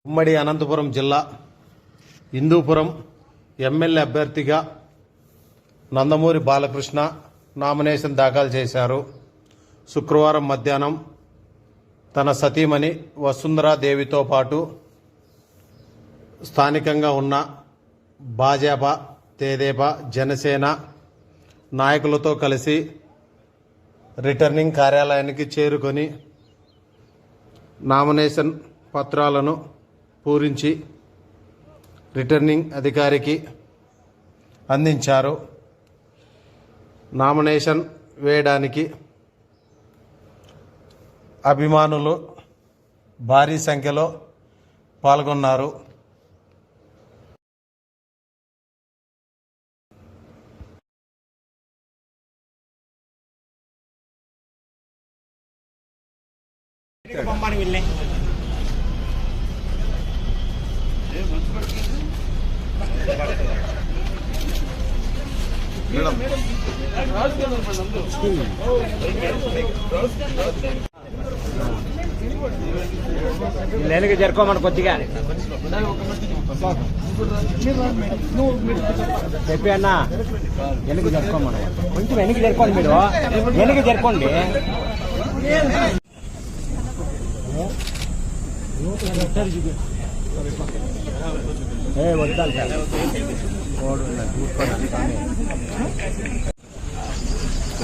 ఉమ్మడి అనంతపురం జిల్లా హిందూపురం ఎమ్మెల్యే అభ్యర్థిగా నందమూరి బాలకృష్ణ నామినేషన్ దాఖలు చేశారు. శుక్రవారం మధ్యాహ్నం తన సతీమణి వసుంధరాదేవితో పాటు స్థానికంగా ఉన్న భాజపా, తెదేపా, జనసేన నాయకులతో కలిసి రిటర్నింగ్ కార్యాలయానికి చేరుకొని నామినేషన్ పత్రాలను పూరించి రిటర్నింగ్ అధికారికి అందించారు. నామినేషన్ వేయడానికి అభిమానులు భారీ సంఖ్యలో పాల్గొన్నారు. వెనక్కి జరుకోమని కొద్దిగా చెప్పి అన్న వెనక్కి జరుకోమని కొంచెం వెనక్కి జరుకోండి. మీరు వెనక్కి జరుకోండి.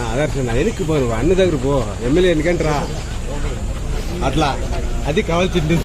ఆదర్శ వెనక్కి పోను అన్న దగ్గర పో. ఎమ్మెల్యే ఎన్నికంటే రా అట్లా అది కావాల్సింది.